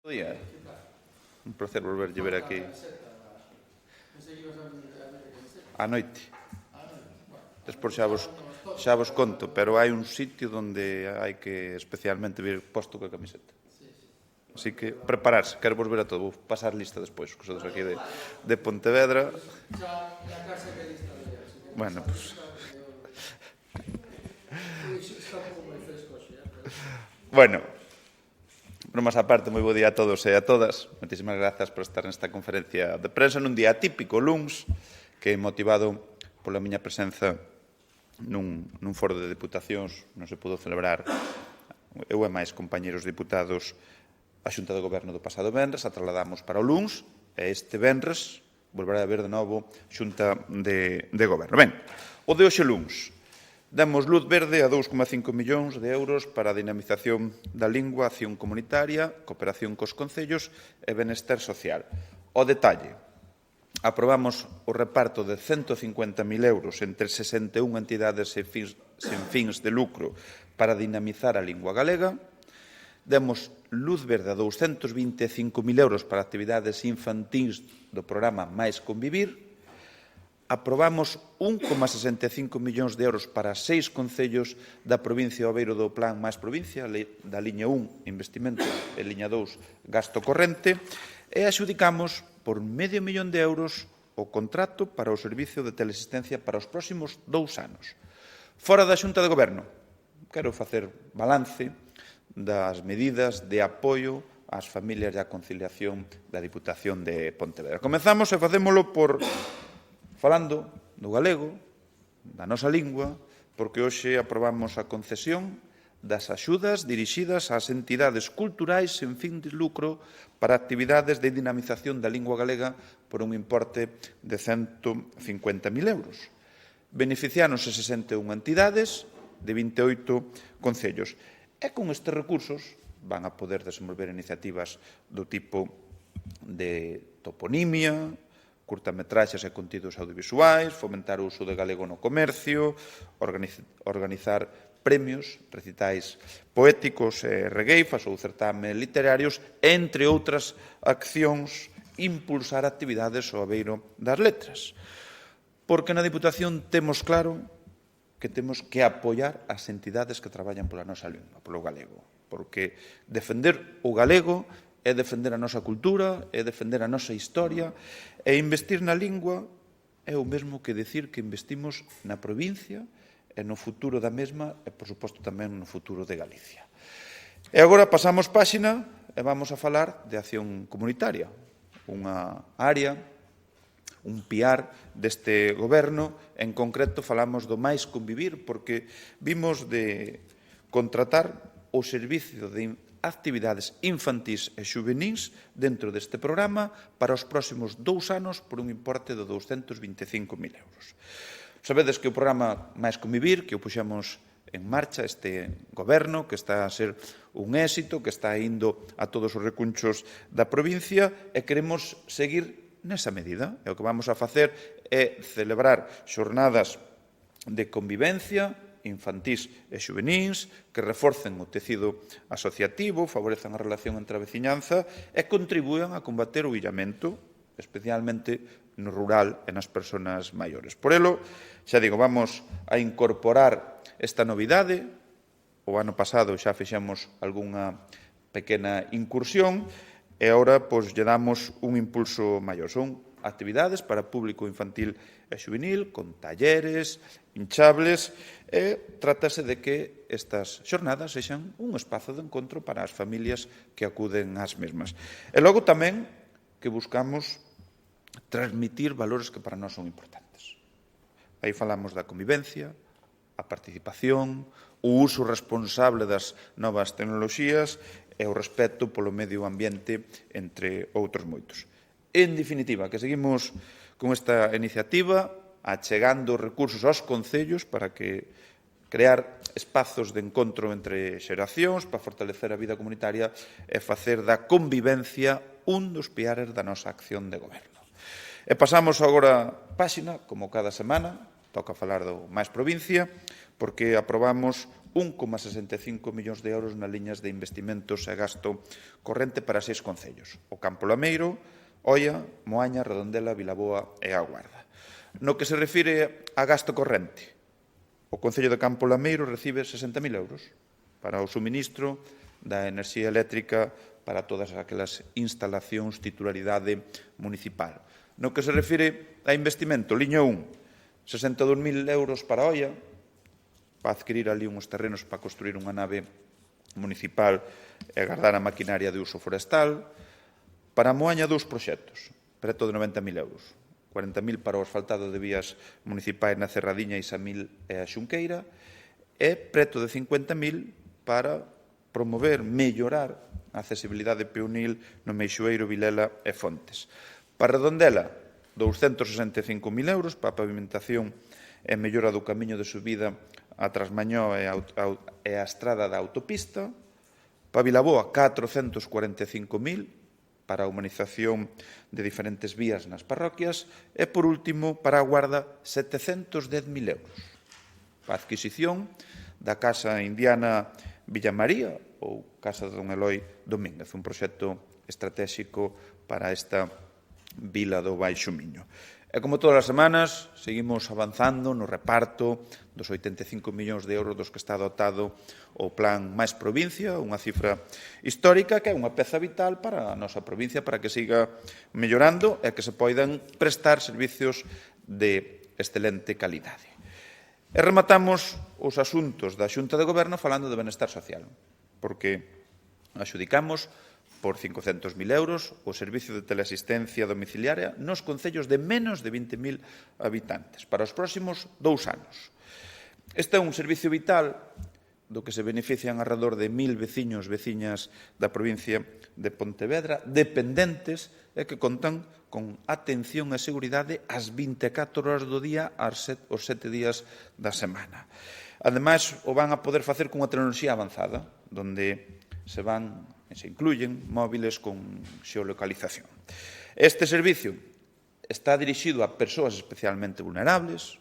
Bo día. Un placer volverlle ver aquí. A noite. Despois xa vos conto, pero hai un sitio onde hai que especialmente vir posto coa camiseta. Así que prepararse, quero vos ver a todos. Vou pasar lista despois, que sodes aquí de Pontevedra. Bueno, pues... Bueno, bromas aparte, moi bo día a todos e a todas. Moitísimas grazas por estar nesta conferencia de prensa nun día típico, luns, que motivado pola miña presenza nun foro de deputacións non se pudo celebrar eu e máis compañeros diputados a Xunta de Goberno do pasado venres, a trasladamos para o luns e este venres volverá a haber de novo Xunta de Goberno. Ben, o de hoxe luns. Damos luz verde a 2,5 millóns de euros para a dinamización da lingua, acción comunitaria, cooperación cos concellos e benester social. O detalle, aprobamos o reparto de 150.000 euros entre 61 entidades sen fins de lucro para dinamizar a lingua galega. Demos luz verde a 225.000 euros para actividades infantís do programa Mais Convivir. Aprobamos 1,65 millóns de euros para 6 concellos da provincia de Aveiro do Plan Mais Provincia, da liña 1, investimento, e liña 2, gasto corrente, e adxudicamos por $500.000 o contrato para o servicio de teleasistencia para os próximos 2 anos. Fora da Xunta de Goberno, quero facer balance das medidas de apoio ás familias e á conciliación da Diputación de Pontevedra. Comezamos e facémolo falando do galego, da nosa lingua, porque hoxe aprobamos a concesión das axudas dirixidas ás entidades culturais sen fin de lucro para actividades de dinamización da lingua galega por un importe de 150.000 euros. Beneficiáronse 61 entidades de 28 concellos. E con estes recursos van a poder desenvolver iniciativas do tipo de toponimia, curtametraxes e contidos audiovisuais, fomentar o uso de galego no comercio, organizar premios, recitais poéticos e regueifas ou certames literarios, entre outras accións, impulsar actividades ao Aveiro das Letras. Porque na Diputación temos claro que temos que apoiar as entidades que traballan pola nosa lingua, polo galego. Porque defender o galego é defender a nosa cultura, é defender a nosa historia, e investir na lingua é o mesmo que decir que investimos na provincia e no futuro da mesma e, por suposto, tamén no futuro de Galicia. E agora pasamos páxina e vamos a falar de acción comunitaria, unha área, un piar deste goberno. En concreto, falamos do Mais Convivir, porque vimos de contratar o servicio de actividades infantís e xuvenís dentro deste programa para os próximos 2 anos por un importe de 225.000 euros. Sabedes que o programa Mais Convivir, que o puxemos en marcha este goberno, que está a ser un éxito, que está indo a todos os recunchos da provincia, e queremos seguir nesa medida. E o que vamos a facer é celebrar xornadas de convivencia infantís e xuvenís, que reforcen o tecido asociativo, favorecen a relación entre a veciñanza e contribúen a combater o illamento, especialmente no rural e nas persoas maiores. Por elo, xa digo, vamos a incorporar esta novidade. O ano pasado xa fixemos algunha pequena incursión e agora lle damos un impulso maior. Son actividades para público infantil e xuvenil, con talleres, hinchables, e trátase de que estas xornadas sexan un espazo de encontro para as familias que acuden ás mesmas. E logo tamén que buscamos transmitir valores que para nós son importantes. Aí falamos da convivencia, a participación, o uso responsable das novas tecnoloxías e o respeto polo medio ambiente, entre outros moitos. En definitiva, que seguimos con esta iniciativa, achegando recursos aos concellos para que crear espazos de encontro entre xeracións, para fortalecer a vida comunitaria e facer da convivencia un dos piares da nosa acción de goberno. E pasamos agora páxina, como cada semana, toca falar do Mais Provincia, porque aprobamos 1,65 millóns de euros nas liñas de investimentos e gasto corrente para 6 concellos: o Campo Lameiro, Oia, Moaña, Redondela, Vilaboa e A Guarda. No que se refire a gasto corrente, o Concello de Campo Lameiro recibe 60.000 euros para o suministro da enerxía eléctrica para todas aquelas instalacións titularidade municipal. No que se refire a investimento, liña 1, 62.000 euros para Oia, para adquirir ali uns terrenos para construir unha nave municipal e guardar a maquinaria de uso forestal. Para Moaña, 2 proxectos, preto de 90.000 euros. 40.000 para o asfaltado de vías municipais na Cerradiña, Isamil e a Xunqueira, e preto de 50.000 para promover, mellorar a accesibilidade peonil no Meixoeiro, Vilela e Fontes. Para Redondela, 265.000 euros para a pavimentación e mellora do camiño de subida a Trasmañó e a estrada da autopista. Para Vilaboa, 445.000 para a humanización de diferentes vías nas parroquias. E, por último, para a Guarda, 710.000 euros para a adquisición da Casa Indiana Villamaría ou Casa de Don Eloi Domínguez, un proxecto estratégico para esta vila do Baixo Miño. E como todas as semanas, seguimos avanzando no reparto dos 85 millóns de euros dos que está dotado o Plan Máis Provincia, unha cifra histórica que é unha peza vital para a nosa provincia, para que siga mellorando e que se poidan prestar servicios de excelente calidade. E rematamos os asuntos da Xunta de Goberno falando de benestar social, porque axudicamos por 500.000 euros o servicio de teleasistencia domiciliaria nos concellos de menos de 20.000 habitantes para os próximos 2 anos. Este é un servicio vital do que se benefician alrededor de 1.000 veciños, veciñas da provincia de Pontevedra, dependentes e que contan con atención e seguridade ás 24 horas do día, os 7 días da semana. Ademais, o van a poder facer con unha tecnoloxía avanzada, onde se incluyen móviles con xeolocalización. Este servicio está dirixido a persoas especialmente vulnerables,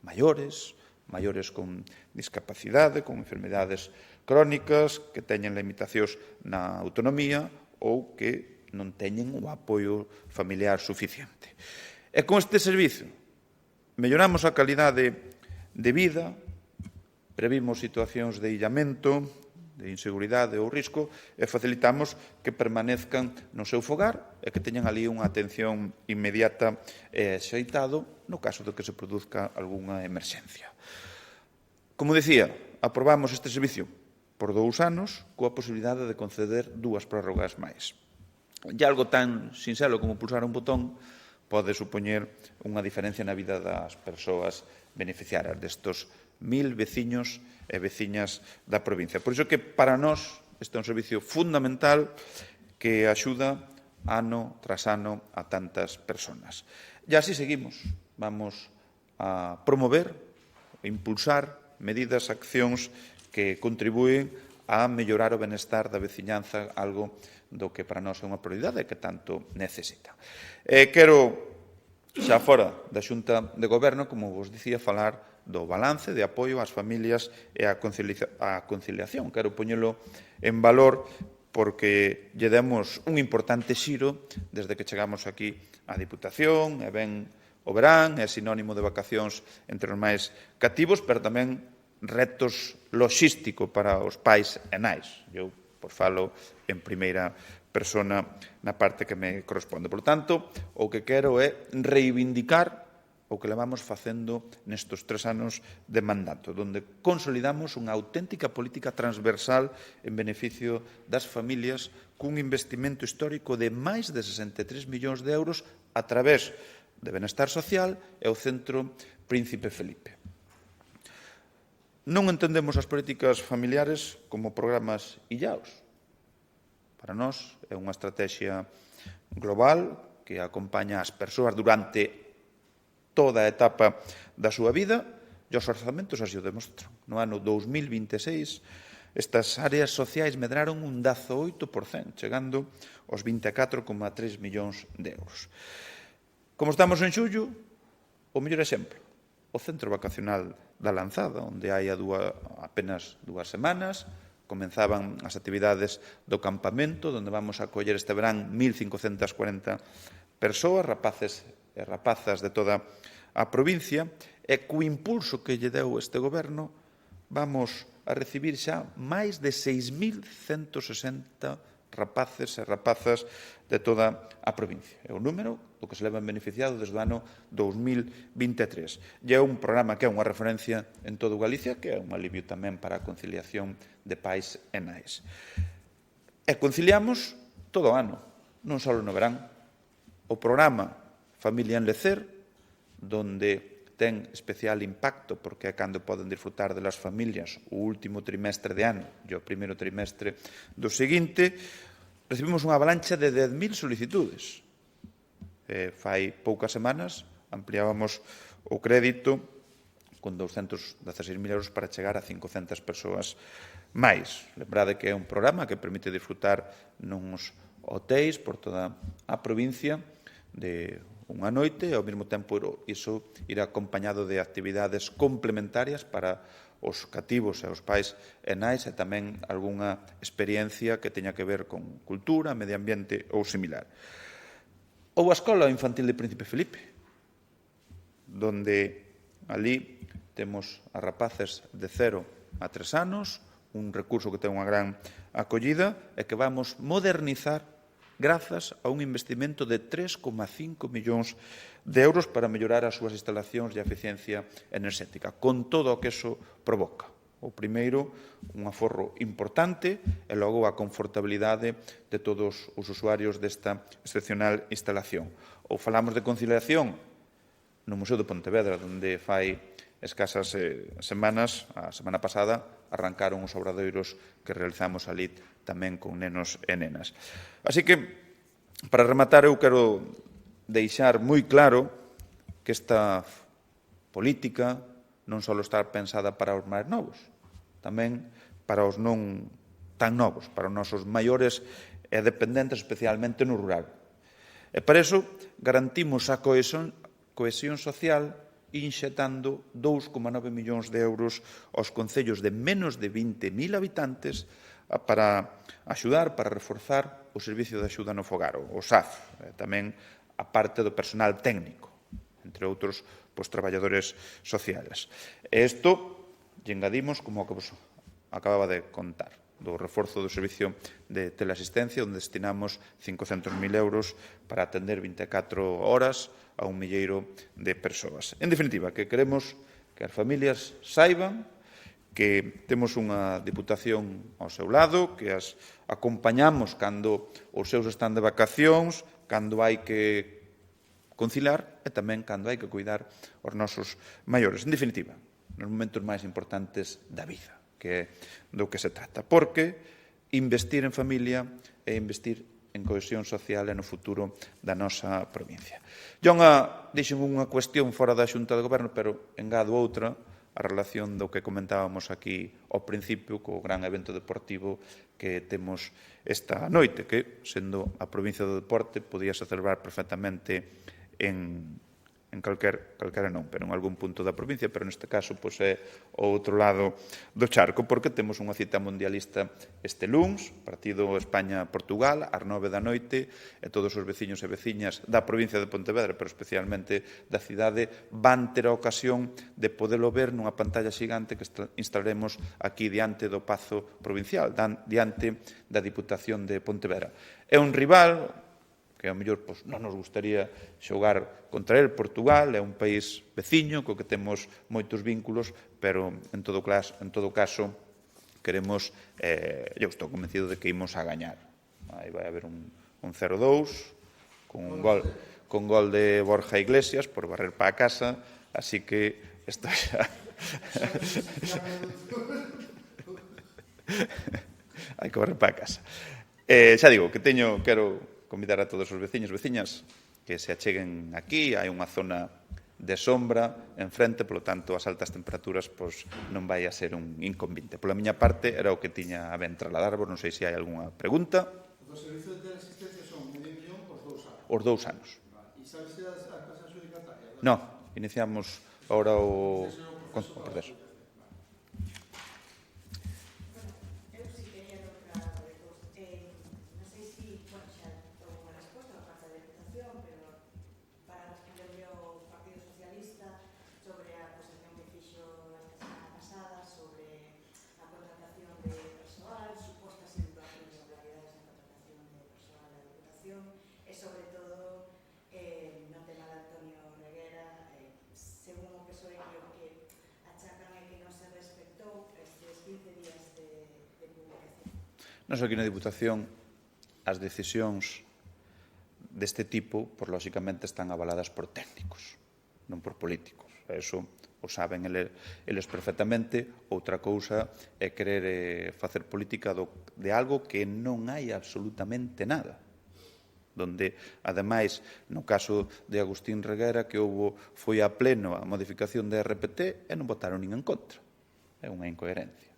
maiores con discapacidade, con enfermedades crónicas, que teñen limitacións na autonomía ou que non teñen o apoio familiar suficiente. E con este servicio melloramos a calidade de vida, previmos situacións de illamento, de inseguridade ou risco e facilitamos que permanezcan no seu fogar e que teñan ali unha atención inmediata e axeitado no caso de que se produzca algunha emerxencia. Como dicía, aprobamos este servicio por 2 anos coa posibilidade de conceder 2 prórrogas máis. E algo tan sinxelo como pulsar un botón pode supoñer unha diferencia na vida das persoas beneficiarias destos 1.000 veciños e veciñas da provincia. Por iso que para nós este é un servicio fundamental que axuda ano tras ano a tantas persoas. E así seguimos. Vamos a promover, a impulsar medidas, accións que contribúen a mellorar o benestar da veciñanza, algo do que para nós é unha prioridade e que tanto necesita. Quero, xa fora da Xunta de Goberno, como vos dicía, falar do balance de apoio ás familias e á conciliación. Quero poñelo en valor porque lle demos un importante xiro desde que chegamos aquí á Diputación, e ben o verán, é sinónimo de vacacións entre os máis cativos, pero tamén retos logísticos para os pais e nais. Eu falo en primeira persona na parte que me corresponde. Por tanto, o que quero é reivindicar o que levamos facendo nestes 3 anos de mandato, onde consolidamos unha auténtica política transversal en beneficio das familias cun investimento histórico de máis de 63 millóns de euros a través de Benestar Social e o Centro Príncipe Felipe. Non entendemos as políticas familiares como programas illaos. Para nós é unha estrategia global que acompaña as persoas durante toda a etapa da súa vida e os orzamentos así o demostran. No ano 2026, estas áreas sociais medraron un 18%, chegando aos 24,3 millóns de euros. Como estamos en xullo, o mellor exemplo, o centro vacacional da Lanzada, onde hai apenas 2 semanas comenzaban as actividades do campamento, onde vamos a acoller este verán 1.540 persoas, rapaces e rapazas de toda a provincia, e co impulso que lle deu este goberno vamos a recibir xa máis de 6.160 rapaces e rapazas de toda a provincia. É o número do que se levan beneficiado desde o ano 2023. E é un programa que é unha referencia en todo Galicia, que é un alivio tamén para a conciliación de pais e nais. E conciliamos todo o ano, non só no verán. O programa Familia Enlecer, donde ten especial impacto porque é cando poden disfrutar das familias o último trimestre de ano e o primeiro trimestre do seguinte, recibimos unha avalancha de 10.000 solicitudes. Fai poucas semanas ampliábamos o crédito con 216.000 euros para chegar a 500 persoas máis. Lembrade que é un programa que permite disfrutar nuns hotéis por toda a provincia de unha noite e ao mesmo tempo iso irá acompañado de actividades complementarias para os cativos e os pais e nais e tamén algunha experiencia que teña que ver con cultura, medio ambiente ou similar. Ou a Escola Infantil de Príncipe Felipe, donde ali temos a rapaces de 0 a 3 anos, un recurso que ten unha gran acollida e que vamos modernizar grazas a un investimento de 3,5 millóns de euros para mellorar as súas instalacións de eficiencia enerxética, con todo o que eso provoca. O primeiro, un aforro importante e logo a confortabilidade de todos os usuarios desta excepcional instalación. Ou falamos de conciliación no Museo de Pontevedra, onde fai escasas semanas, a semana pasada, arrancaron os obradoiros que realizamos ali tamén con nenos e nenas. Así que, para rematar, eu quero deixar moi claro que esta política non só está pensada para os máis novos, tamén para os non tan novos, para os nosos maiores e dependentes, especialmente no rural. E para iso garantimos a cohesión social inxetando 2,9 millóns de euros aos concellos de menos de 20.000 habitantes para axudar, para reforzar o Servicio de Axuda no Fogar, o SAF, tamén a parte do personal técnico, entre outros, traballadores sociales. E isto lle engadimos, como o que vos acababa de contar, do reforzo do Servicio de Teleasistencia, onde destinamos 500.000 euros para atender 24 horas a un milleiro de persoas. En definitiva, que queremos que as familias saiban que temos unha Diputación ao seu lado, que as acompañamos cando os seus están de vacacións, cando hai que conciliar e tamén cando hai que cuidar os nosos maiores. En definitiva, nos momentos máis importantes da vida, que é do que se trata. Porque investir en familia é investir en cohesión social e no futuro da nosa provincia. Dixen unha cuestión fora da Xunta de Goberno, pero engado outra, a relación do que comentábamos aquí ao principio co gran evento deportivo que temos esta noite, que, sendo a provincia do deporte, podíase celebrar perfectamente en calquera non, pero en algún punto da provincia, pero neste caso é o outro lado do charco, porque temos unha cita mundialista este luns, partido España-Portugal, ás 9 da noite, e todos os veciños e veciñas da provincia de Pontevedra, pero especialmente da cidade, van ter a ocasión de podelo ver nunha pantalla xigante que instalaremos aquí diante do Pazo Provincial, diante da Diputación de Pontevedra. É un rival que ao mellor non nos gustaría xogar contra el. Portugal é un país veciño co que temos moitos vínculos, pero en todo caso queremos, eu estou convencido de que imos a gañar. Aí vai haber un 0-2 con gol de Borja Iglesias por barrer para a casa, así que isto xa hai que barrer para a casa. Xa digo que quero convidar a todos os veciños e veciñas que se acheguen aquí. Hai unha zona de sombra enfrente, polo tanto, as altas temperaturas non vai a ser un inconveniente. Pola miña parte, era o que tiña a ben trasladarvos. Non sei se hai algunha pregunta. O servicio de teleasistencia son medio millón os 2 anos. Os 2 anos. E sabes se as casas adjudicatarias? Non, iniciamos Ahora o proceso. Nós aquí na Diputación as decisións deste tipo, por lóxicamente, están avaladas por técnicos, non por políticos. Eso o saben eles perfectamente. Outra cousa é querer facer política de algo que non hai absolutamente nada. Donde, ademais, no caso de Agustín Reguera, que foi a pleno a modificación da RPT e non votaron nin en contra. É unha incoherencia.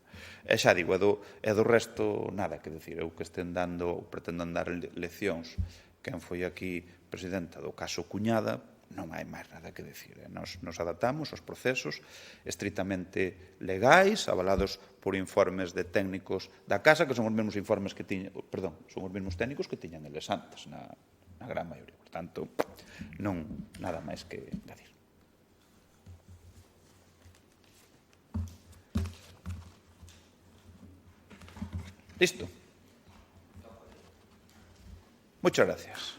E xa digo, é do resto nada que decir. Eu que estén dando, ou pretendam dar leccións quen foi aquí presidenta do caso Cuñada, non hai máis nada que decir. Nos adaptamos aos procesos estritamente legais, avalados por informes de técnicos da Casa, que son os mesmos informes que tiñan, perdón, son os mesmos técnicos que tiñan eles antes, na gran maioría. Por tanto, non nada máis que decir. Listo. Muchas gracias.